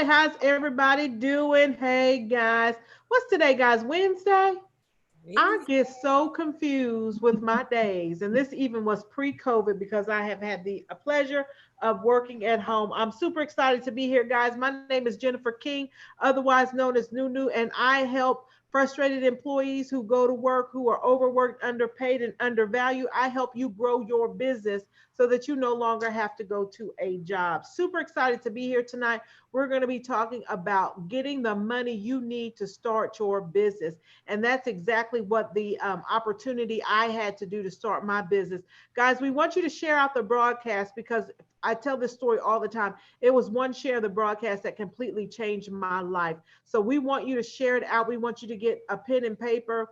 How's everybody doing? Hey guys, what's today, guys? Wednesday? I get so confused with my days, and this even was pre-COVID because I have had the pleasure of working at home. I'm super excited to be here, guys. My name is Jennifer King, otherwise known as Nunu, and I help frustrated employees who go to work who are overworked, underpaid, and undervalued. I help you grow your business so that you no longer have to go to a job. Super excited to be here tonight. We're going to be talking about getting the money you need to start your business. And that's exactly what the opportunity I had to do to start my business. Guys, we want you to share out the broadcast because I tell this story all the time. It was one share of the broadcast that completely changed my life. So we want you to share it out. We want you to get a pen and paper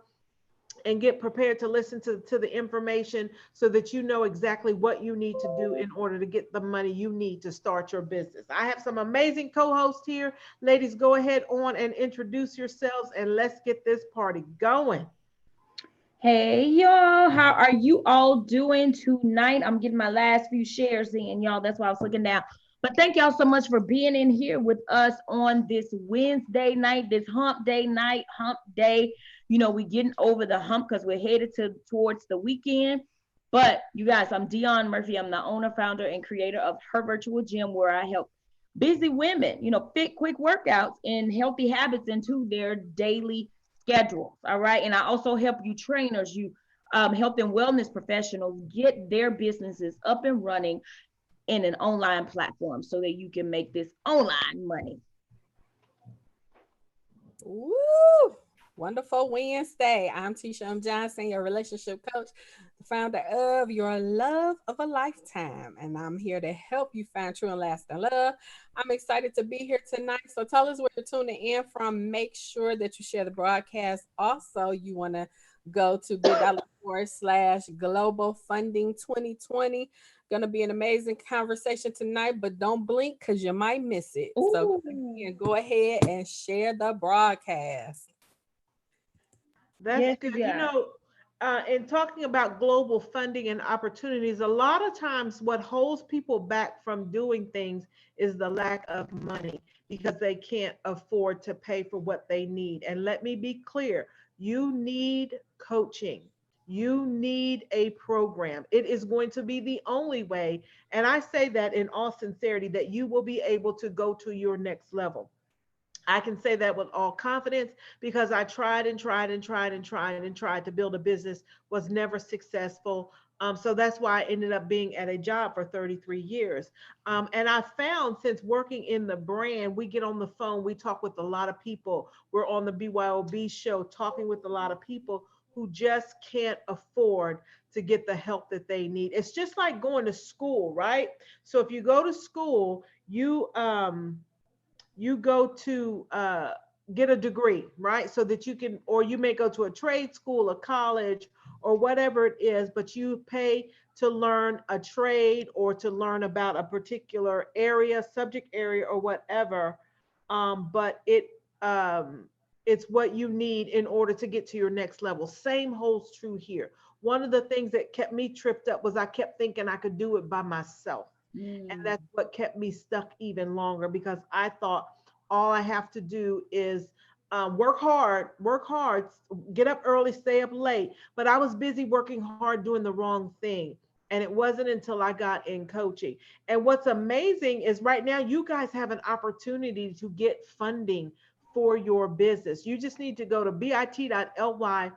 and get prepared to listen to the information so that you know exactly what you need to do in order to get the money you need to start your business. I have some amazing co-hosts here. Ladies, go ahead on and introduce yourselves and let's get this party going. Hey y'all, how are you all doing tonight? I'm getting my last few shares in, y'all. That's why I was looking down. But thank y'all so much for being in here with us on this Wednesday night, this hump day night, hump day. We getting over the hump because we're headed towards the weekend. But you guys, I'm Dion Murphy. I'm the owner, founder, and creator of Her Virtual Gym, where I help busy women, fit quick workouts and healthy habits into their daily schedules. All right. And I also help you trainers, you health and wellness professionals get their businesses up and running in an online platform so that you can make this online money. Woo! Wonderful Wednesday. I'm Tisha M. Johnson, your relationship coach, the founder of Your Love of a Lifetime. And I'm here to help you find true and lasting love. I'm excited to be here tonight. So tell us where you're tuning in from. Make sure that you share the broadcast. Also, you want to go to bit.ly/global funding 2020. Gonna be an amazing conversation tonight, but don't blink because you might miss it. So Ooh. go ahead and share the broadcast. That's Yes, good. guys. In talking about global funding and opportunities, a lot of times what holds people back from doing things is the lack of money because they can't afford to pay for what they need. And let me be clear, you need coaching. You need a program. It is going to be the only way. And I say that in all sincerity that you will be able to go to your next level. I can say that with all confidence because I tried and tried and tried and tried and tried to build a business, was never successful. So that's why I ended up being at a job for 33 years. And I found since working in the brand, we get on the phone, we talk with a lot of people. We're on the BYOB show talking with a lot of people who just can't afford to get the help that they need. It's just like going to school, right? So if you go to school, you go to get a degree, right? So that you can, or you may go to a trade school, a college, or whatever it is, but you pay to learn a trade or to learn about a particular area, subject area, or whatever. But it's what you need in order to get to your next level. Same holds true here. One of the things that kept me tripped up was I kept thinking I could do it by myself. And Mm. that's what kept me stuck even longer because I thought all I have to do is work hard, get up early, stay up late. But I was busy working hard doing the wrong thing. And it wasn't until I got in coaching. And what's amazing is right now you guys have an opportunity to get funding for your business. You just need to go to bit.ly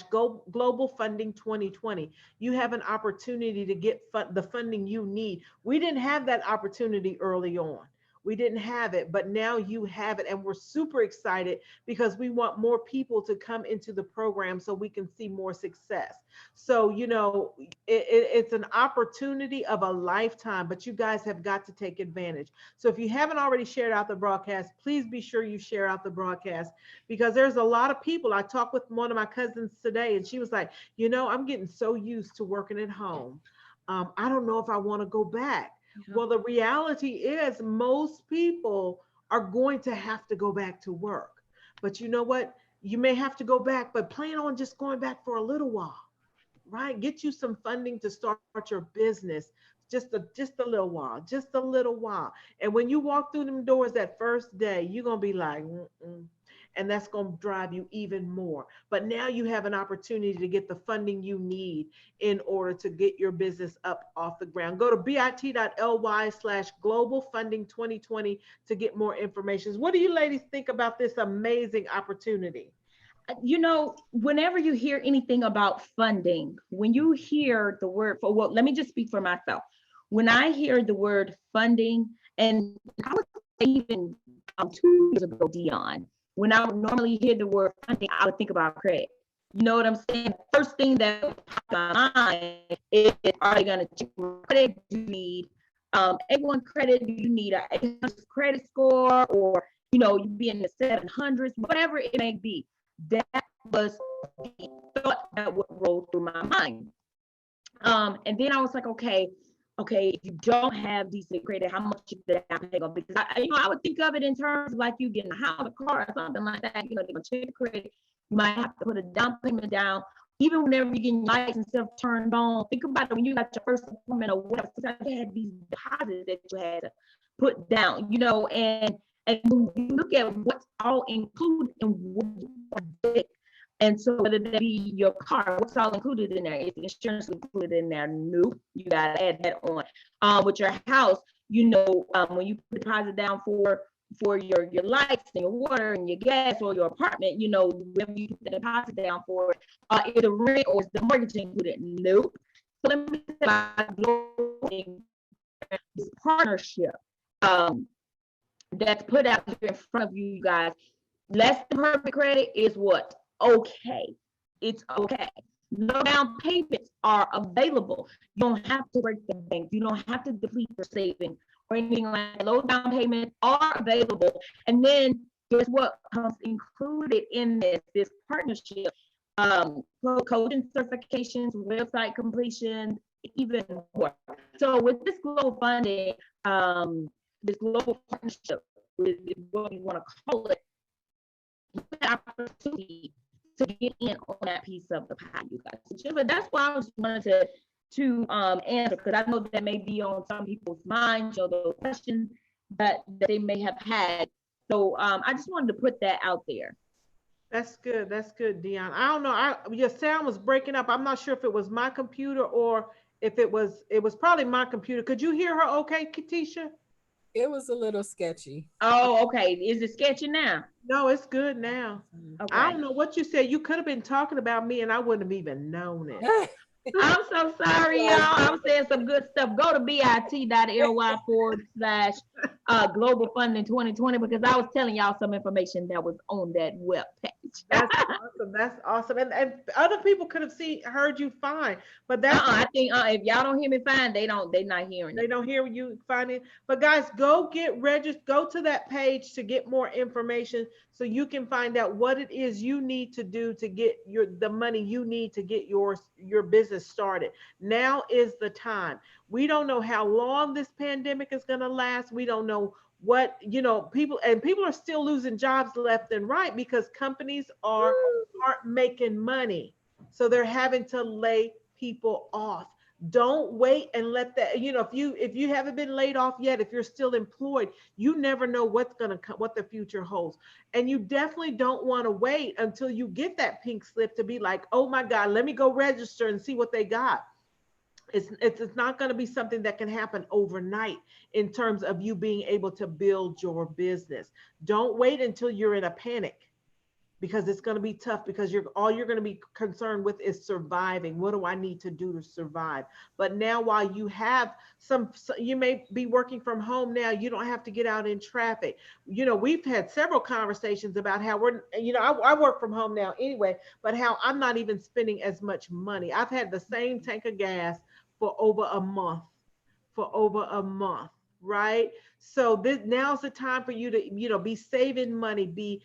global funding 2020. You have an opportunity to get the funding you need. We didn't have that opportunity early on. We didn't have it, but now you have it. And we're super excited because we want more people to come into the program so we can see more success. So, it's an opportunity of a lifetime, but you guys have got to take advantage. So if you haven't already shared out the broadcast, please be sure you share out the broadcast because there's a lot of people. I talked with one of my cousins today, and she was like, I'm getting so used to working at home. I don't know if I want to go back. Yeah. Well, the reality is, most people are going to have to go back to work. But you know what? You may have to go back, but plan on just going back for a little while, right? Get you some funding to start your business just a little while, just a little while. And when you walk through them doors that first day, you're gonna be like, mm-mm. And that's going to drive you even more. But now you have an opportunity to get the funding you need in order to get your business up off the ground. Go to bit.ly/global funding 2020 to get more information. What do you ladies think about this amazing opportunity? You know, whenever you hear anything about funding, when you hear the word for, well, let me just speak for myself. When I hear the word funding, and I would say even 2 years ago, Dion, when I would normally hear the word funding, I would think about credit. You know what I'm saying? First thing that pops in my mind is, are they going to check credit? Do you need A1 credit? Do you need a 800 credit score? Or, you know, you be in the 700s, whatever it may be. That was the thought that would roll through my mind. And then I was like, okay, if you don't have decent credit, how much is the down payment? Because I would think of it in terms of like you getting a house, a car, or something like that. You know, they're gonna check your credit. You might have to put a down payment down. Even whenever you get your lights and stuff turned on, think about it when you got your first appointment or whatever. Sometimes you had these deposits that you had to put down, you know, and when you look at what's all included in what you and so whether that be your car, what's all included in there? Is the insurance included in there? Nope. You gotta add that on. With your house, you know, when you put deposit down for your lights and your water and your gas or your apartment, you know, when you put the deposit down for is the rent or is the mortgage included? Nope. So let me say about this partnership that's put out here in front of you guys. Less than perfect credit is what? Okay. It's okay. No down payments are available. You don't have to break the bank. You don't have to deplete your savings or anything like that. Low down payments are available. And then guess what comes included in this partnership? Coaching certifications, website completion, even more. So with this global funding, this global partnership is what you want to call it, opportunity to get in on that piece of the pie, you guys. But that's why I was wanted to answer, because I know that may be on some people's minds or those questions that they may have had. So I just wanted to put that out there. That's good. That's good, Dion. I don't know. Your sound was breaking up. I'm not sure if it was my computer or if it was probably my computer. Could you hear her okay, Katisha? It was a little sketchy. Oh, okay. Is it sketchy now? No, it's good now. Okay. I don't know what you said. You could have been talking about me and I wouldn't have even known it. I'm so sorry, y'all. I'm saying some good stuff. Go to bit.ly/global funding 2020 because I was telling y'all some information that was on that web page. That's awesome. That's awesome. And other people could have heard you fine, but that's I think if y'all don't hear me fine, they're not hearing it. They don't hear you fine it. But guys, go get registered. Go to that page to get more information so you can find out what it is you need to do to get the money you need to get your business started. Now is the time. We don't know how long this pandemic is going to last. We don't know what, people are still losing jobs left and right because companies aren't making money. So they're having to lay people off. Don't wait and let that, if you haven't been laid off yet, if you're still employed, you never know what's going to come, what the future holds. And you definitely don't want to wait until you get that pink slip to be like, oh my God, let me go register and see what they got. It's not going to be something that can happen overnight in terms of you being able to build your business. Don't wait until you're in a panic because it's going to be tough because all you're going to be concerned with is surviving. What do I need to do to survive? But now while you have you may be working from home now, you don't have to get out in traffic. We've had several conversations about how I work from home now anyway, but how I'm not even spending as much money. I've had the same tank of gas for over a month, right? So now's the time for you to, be saving money, be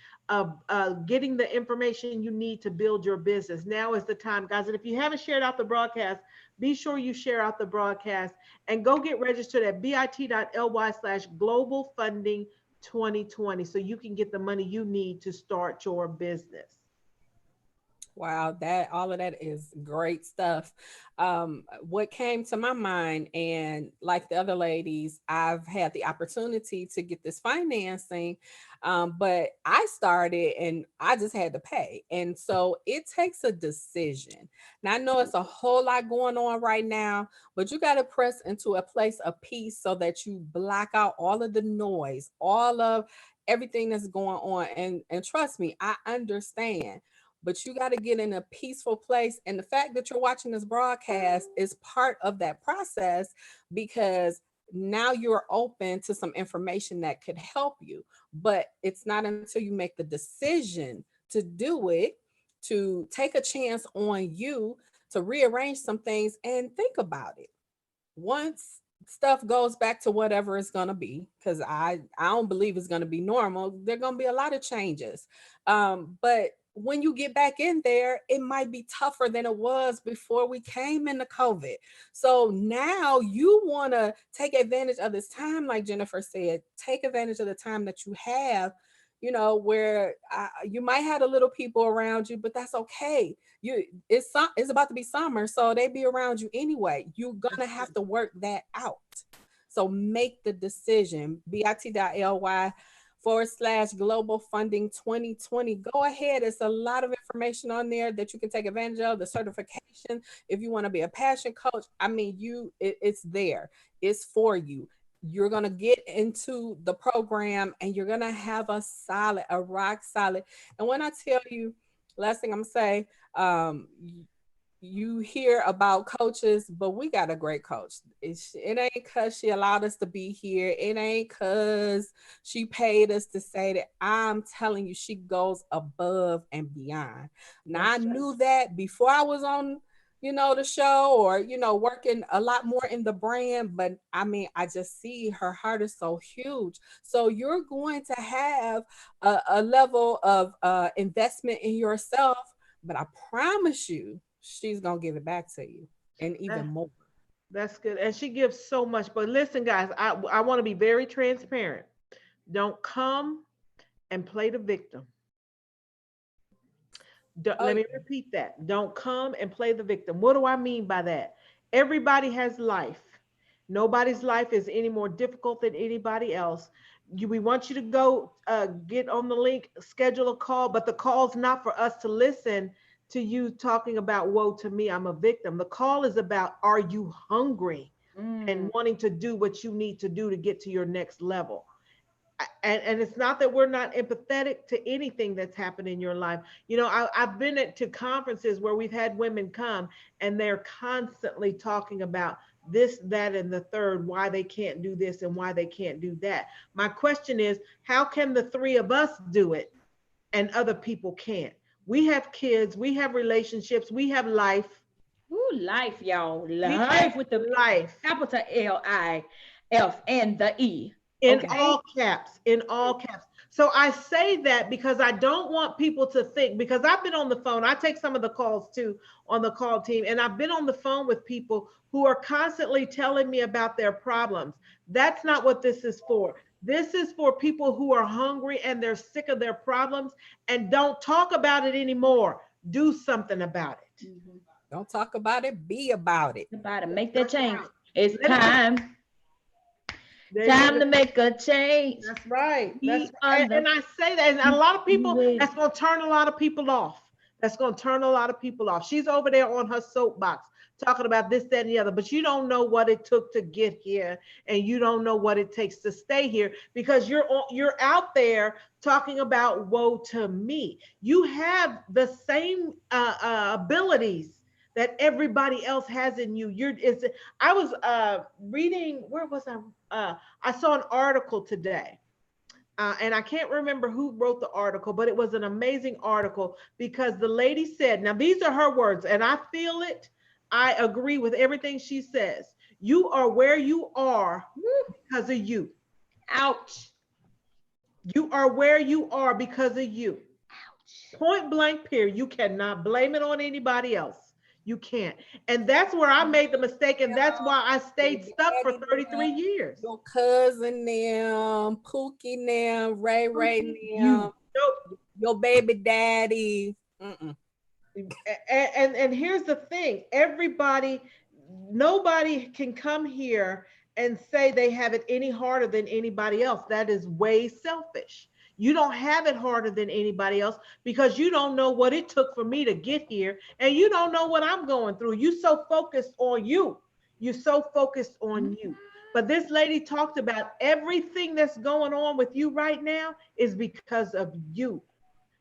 getting the information you need to build your business. Now is the time, guys. And if you haven't shared out the broadcast, be sure you share out the broadcast and go get registered at bit.ly/global funding 2020 so you can get the money you need to start your business. Wow, that all of that is great stuff. What came to my mind, and like the other ladies, I've had the opportunity to get this financing, but I started and I just had to pay. And so it takes a decision. Now I know it's a whole lot going on right now, but you got to press into a place of peace so that you block out all of the noise, all of everything that's going on. And trust me, I understand, but you got to get in a peaceful place. And the fact that you're watching this broadcast is part of that process, because now you're open to some information that could help you. But it's not until you make the decision to do it, to take a chance on you, to rearrange some things and think about it. Once stuff goes back to whatever it's going to be, because I don't believe it's going to be normal, there're going to be a lot of changes, but when you get back in there, it might be tougher than it was before we came into COVID. So now you want to take advantage of this time, like Jennifer said, take advantage of the time that you have, where you might have a little people around you, but that's okay. It's about to be summer, so they be around you anyway. You're gonna have to work that out. So make the decision. bit.ly/global funding 2020. Go ahead. It's a lot of information on there that you can take advantage of. The certification, if you want to be a passion coach, I mean, it's there. It's for you. You're going to get into the program and you're going to have a rock solid. And when I tell you, last thing I'm going to say, you hear about coaches, but we got a great coach. It ain't because she allowed us to be here. It ain't because she paid us to say that. I'm telling you, she goes above and beyond. Now, I knew that before I was on, the show, or, working a lot more in the brand. But I mean, I just see her heart is so huge. So you're going to have a level of investment in yourself, but I promise you, she's gonna give it back to you, and even more. That's good. And she gives so much. But listen, guys, I want to be very transparent. Don't come and play the victim. Let me repeat that. Don't come and play the victim. What do I mean by that? Everybody has life. Nobody's life is any more difficult than anybody else. We want you to go get on the link, schedule a call, but the call's not for us to listen to you talking about, woe to me, I'm a victim. The call is about, are you hungry and wanting to do what you need to do to get to your next level? And it's not that we're not empathetic to anything that's happened in your life. I've been to conferences where we've had women come and they're constantly talking about this, that, and the third, why they can't do this and why they can't do that. My question is, how can the three of us do it and other people can't? We have kids, we have relationships, we have life. Ooh, life, y'all. Life with the life. Capital L-I-F and the E. In all caps, in all caps. So I say that because I don't want people to think, because I've been on the phone, I take some of the calls too on the call team, and I've been on the phone with people who are constantly telling me about their problems. That's not what this is for. This is for people who are hungry and they're sick of their problems and don't talk about it anymore. Do something about it. Mm-hmm. Don't talk about it, be about it. About it. Make that change. It's time. Time to make a change. That's right. And I say that, and a lot of people, that's going to turn a lot of people off. That's going to turn a lot of people off. She's over there on her soapbox talking about this, that, and the other, but you don't know what it took to get here, and you don't know what it takes to stay here, because you're out there talking about woe to me. You have the same abilities that everybody else has in you. I was reading, where was I? I saw an article today. And I can't remember who wrote the article, but it was an amazing article, because the lady said, now these are her words, and I feel it. I agree with everything she says. You are where you are because of you. Ouch. You are where you are because of you. Ouch. Point blank period. You cannot blame it on anybody else. You can't. And that's where I made the mistake. And that's why I stayed stuck for 33 years. Your cousin them, Pookie them, Ray them, your baby daddy. And here's the thing, nobody can come here and say they have it any harder than anybody else. That is way selfish. You don't have it harder than anybody else because you don't know what it took for me to get here, and you don't know what I'm going through. You so focused on you. You're so focused on you. But this lady talked about everything that's going on with you right now is because of you.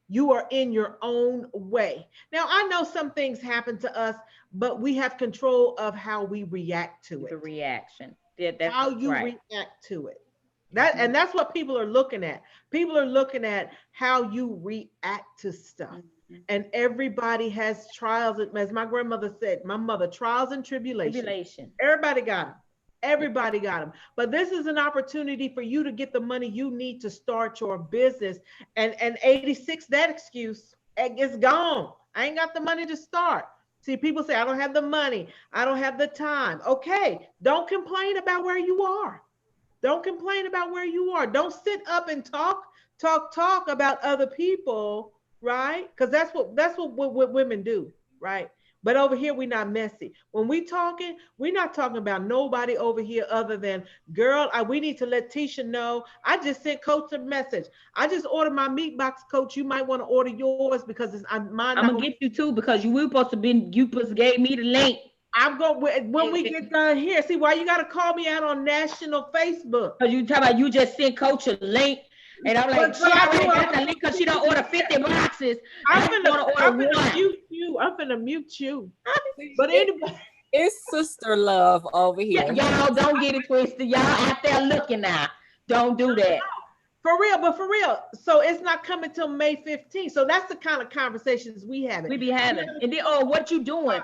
You are in your own way. Now, I know some things happen to us, but we have control of how we react to it. The reaction. Yeah, that's how you right. react to it. And that's what people are looking at. People are looking at how you react to stuff. And everybody has trials. As my grandmother said, my mother, trials and tribulation. Everybody got them. Everybody got them. But this is an opportunity for you to get the money you need to start your business. And 86, that excuse is gone. I ain't got the money to start. See, people say, I don't have the money. I don't have the time. Okay, don't complain about where you are. Don't complain about where you are. Don't sit up and talk about other people, right? Because that's what women do, right? But over here, we're not messy. When we talking, we're not talking about nobody over here other than, girl, we need to let Tisha know. I just sent Coach a message. I just ordered my meat box, Coach. You might want to order yours because mine. I'm going to get you too because you gave me the link. I'm going, when we get done here, see why you got to call me out on national Facebook. Because you talk about you just sent Coach a link. And I'm like, she already got the link because she don't order 50 boxes. I'm finna mute you. But anyway, it's sister love over here. Y'all don't get it twisted. Y'all out there looking now. Don't do that. For real. So it's not coming till May 15th. So that's the kind of conversations we having. We be having. And then, what you doing?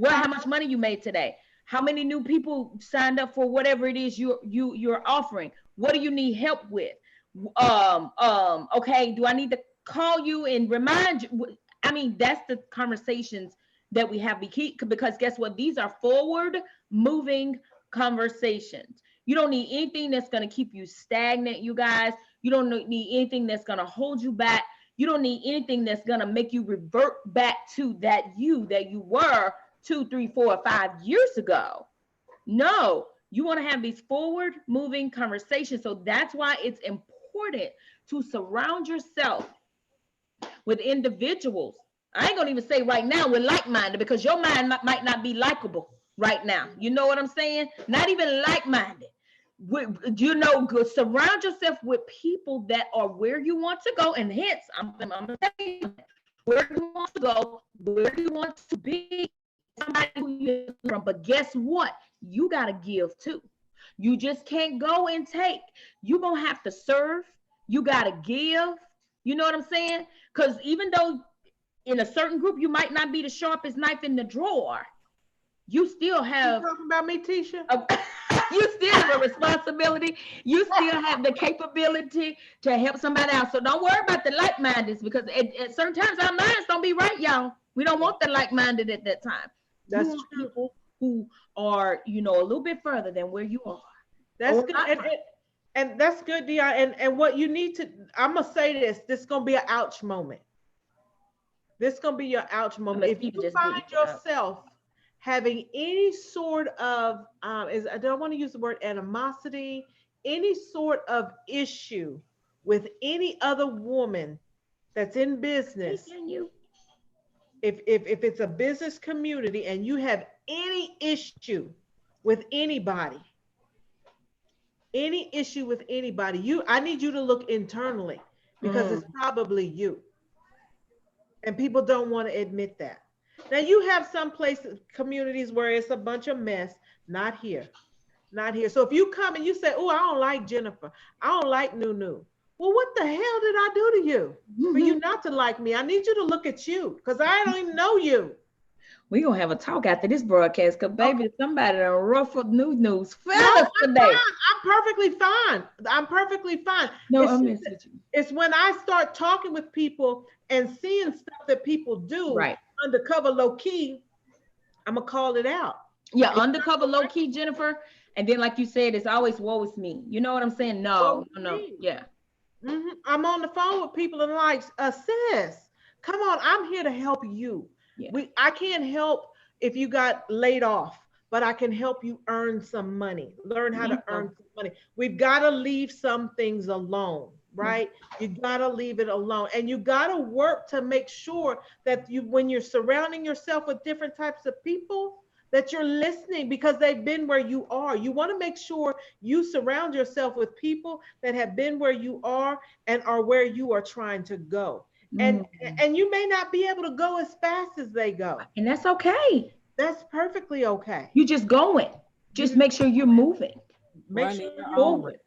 How much money you made today? How many new people signed up for whatever it is you're offering? What do you need help with? Okay, do I need to call you and remind you? I mean, that's the conversations that we have because guess what? These are forward moving conversations. You don't need anything that's going to keep you stagnant, you guys. You don't need anything that's going to hold you back. You don't need anything that's going to make you revert back to that you were 2, 3, 4, 5 years ago. No, you want to have these forward moving conversations. So that's why it's important to surround yourself with individuals. I ain't gonna even say right now we're like-minded because your mind might not be likable right now. You know what I'm saying? Not even like-minded. Surround yourself with people that are where you want to go. And hence, I'm gonna tell you where you want to go, where you want to be, somebody who you're from. But guess what? You gotta give too. You just can't go and take. You're going to have to serve. You got to give. You know what I'm saying? Because even though in a certain group, you might not be the sharpest knife in the drawer, you still have... You talking about me, Tisha? You still have a responsibility. You still have the capability to help somebody else. So don't worry about the like-mindeds because at certain times our minds don't be right, y'all. We don't want the like-minded at that time. That's true. People who are, a little bit further than where you are. That's good. And that's good, Dion. And what you need to, I'm going to say this is going to be an ouch moment. This is going to be your ouch moment. If you find yourself having any sort of, I don't want to use the word animosity, any sort of issue with any other woman that's in business, if it's a business community and you have any issue with anybody, I need you to look internally because it's probably you. And people don't want to admit that. Now you have some places, communities where it's a bunch of mess, not here. So if you come and you say, oh, I don't like Jennifer, I don't like Nunu. Well, what the hell did I do to you for you not to like me? I need you to look at you because I don't even know you. We're going to have a talk after this broadcast because, baby, somebody done ruffled news fellas today. I'm perfectly fine. No, I'm messing with you. It's when I start talking with people and seeing stuff that people do undercover, low-key, I'm going to call it out. Yeah, undercover, low-key, Jennifer. And then, like you said, it's always woe is me. You know what I'm saying? No. Yeah. I'm on the phone with people and like, sis, come on, I'm here to help you. Yeah. I can't help if you got laid off, but I can help you earn some money, learn how to earn some money. We've got to leave some things alone, right? You got to leave it alone, and you got to work to make sure that when you're surrounding yourself with different types of people, that you're listening because they've been where you are. You want to make sure you surround yourself with people that have been where you are and are where you are trying to go. And and you may not be able to go as fast as they go. And that's okay. That's perfectly okay. You just going. Just make sure you're moving. Make Running sure your you're own moving.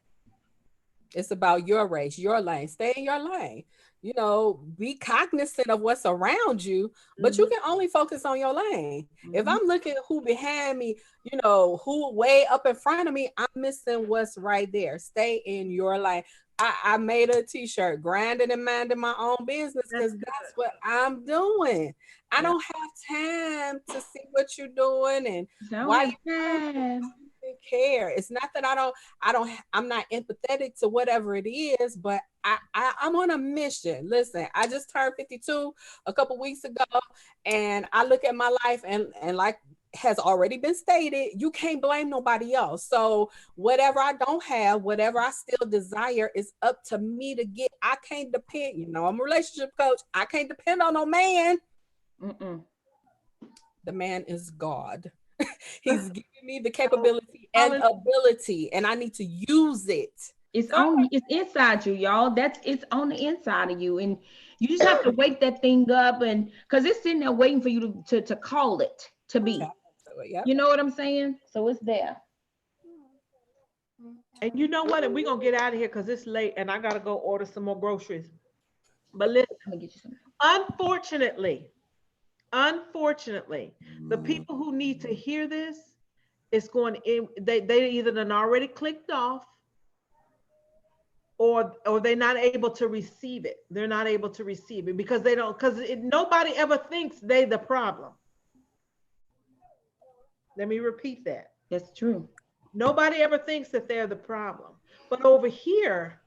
It's about your race, your lane. Stay in your lane. You know, be cognizant of what's around you, but you can only focus on your lane. If I'm looking at who behind me, you know, who way up in front of me, I'm missing what's right there. Stay in your lane. I made a t-shirt, grinding and minding my own business, because that's what I'm doing. I don't have time to see what you're doing and why you care. It's not that I'm not empathetic to whatever it is, but I'm on a mission. Listen, I just turned 52 a couple weeks ago, and I look at my life and like has already been stated, you can't blame nobody else. So whatever I don't have, whatever I still desire, is up to me to get. I can't depend, you know, I'm a relationship coach. I can't depend on no man. The man is God. He's giving me the capability and ability, and I need to use it. It's inside you, y'all. It's on the inside of you, and you just have to wake that thing up, and because it's sitting there waiting for you to call it to be. You know what I'm saying? So it's there. And you know what? And we're gonna get out of here because it's late, and I gotta go order some more groceries. But listen, I'm gonna get you some. Unfortunately, the people who need to hear this, it's going in. They either done already clicked off, or they're not able to receive it. They're not able to receive it because they don't. Because nobody ever thinks they the problem. Let me repeat that. That's true. Nobody ever thinks that they're the problem. But over here,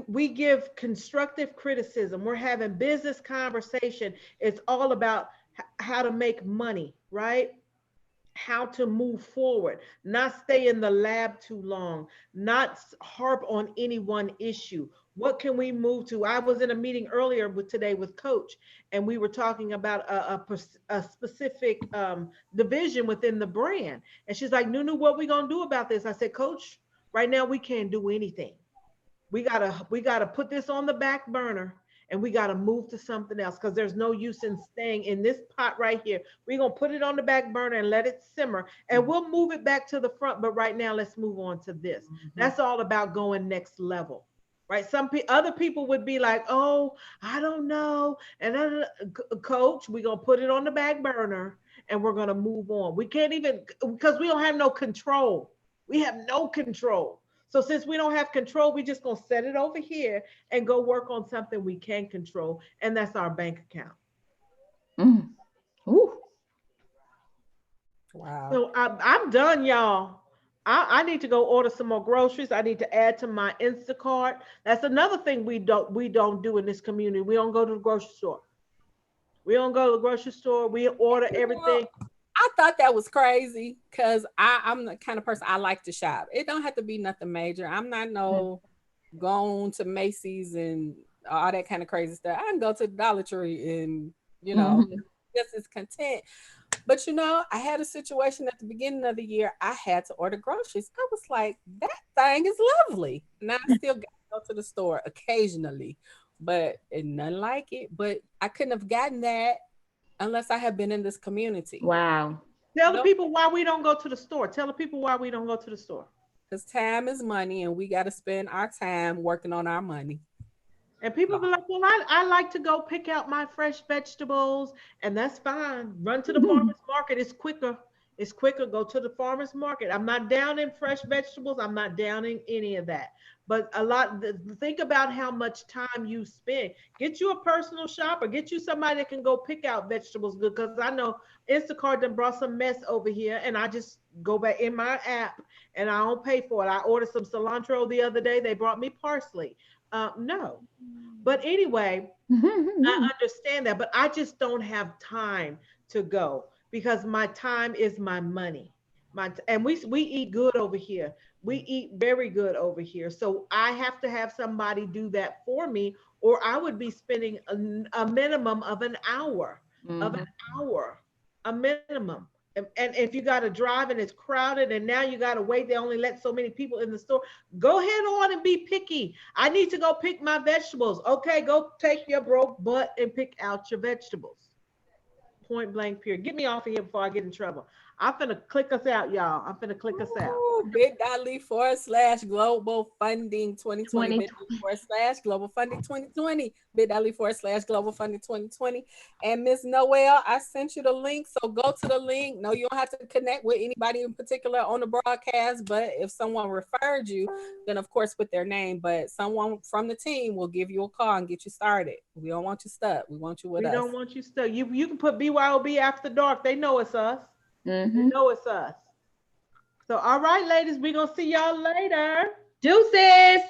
we give constructive criticism. We're having business conversation. It's all about how to make money, right? How to move forward, not stay in the lab too long, not harp on any one issue. What can we move to? I was in a meeting earlier today with Coach, and we were talking about a specific division within the brand. And she's like, Nunu, what we gonna do about this? I said, Coach, right now we can't do anything. We gotta put this on the back burner, and we got to move to something else because there's no use in staying in this pot right here. We're going to put it on the back burner and let it simmer, and we'll move it back to the front. But right now, let's move on to this. That's all about going next level, right? Other people would be like, oh, I don't know. And then, Coach, we're going to put it on the back burner, and we're going to move on. We can't even, because we don't have no control. We have no control. So since we don't have control, we're just going to set it over here and go work on something we can control. And that's our bank account. Ooh. Wow. So I'm done, y'all. I need to go order some more groceries. I need to add to my Instacart. That's another thing we don't do in this community. We don't go to the grocery store. We don't go to the grocery store. We order everything. I thought that was crazy because I'm the kind of person, I like to shop. It don't have to be nothing major. I'm not going to Macy's and all that kind of crazy stuff. I can go to the Dollar Tree and, you know, just as content. But, you know, I had a situation at the beginning of the year. I had to order groceries. I was like, that thing is lovely. Now I still got to go to the store occasionally, but nothing like it. But I couldn't have gotten that unless I have been in this community. Wow. Tell the people why we don't go to the store. Tell the people why we don't go to the store. Because time is money, and we got to spend our time working on our money. And people be like, well, I like to go pick out my fresh vegetables, and that's fine. Run to the farmer's market. It's quicker. It's quicker. Go to the farmer's market. I'm not down in fresh vegetables. I'm not down in any of that. But think about how much time you spend. Get you a personal shopper. Get you somebody that can go pick out vegetables good. Because I know Instacart done brought some mess over here, and I just go back in my app and I don't pay for it. I ordered some cilantro the other day. They brought me parsley. No. But anyway, I understand that, but I just don't have time to go because my time is my money. And we eat good over here. We eat very good over here. So I have to have somebody do that for me, or I would be spending a minimum of an hour, a minimum. And if you got to drive and it's crowded and now you got to wait, they only let so many people in the store. Go ahead on and be picky. I need to go pick my vegetables. Okay, go take your broke butt and pick out your vegetables. Point blank period. Get me off of here before I get in trouble. I'm finna click us out, y'all. I'm finna click us out. Bit.ly/global funding 2020, 20. bit.ly/global funding 2020, bit.ly/global funding 2020. And Miss Noel, I sent you the link. So go to the link. No, you don't have to connect with anybody in particular on the broadcast, but if someone referred you, then of course put their name. But someone from the team will give you a call and get you started. We don't want you stuck. We want you with We us. don't want you stuck. You can put BYOB after dark. They know it's us. They know it's us. So all right, ladies, we're gonna see y'all later. Deuces.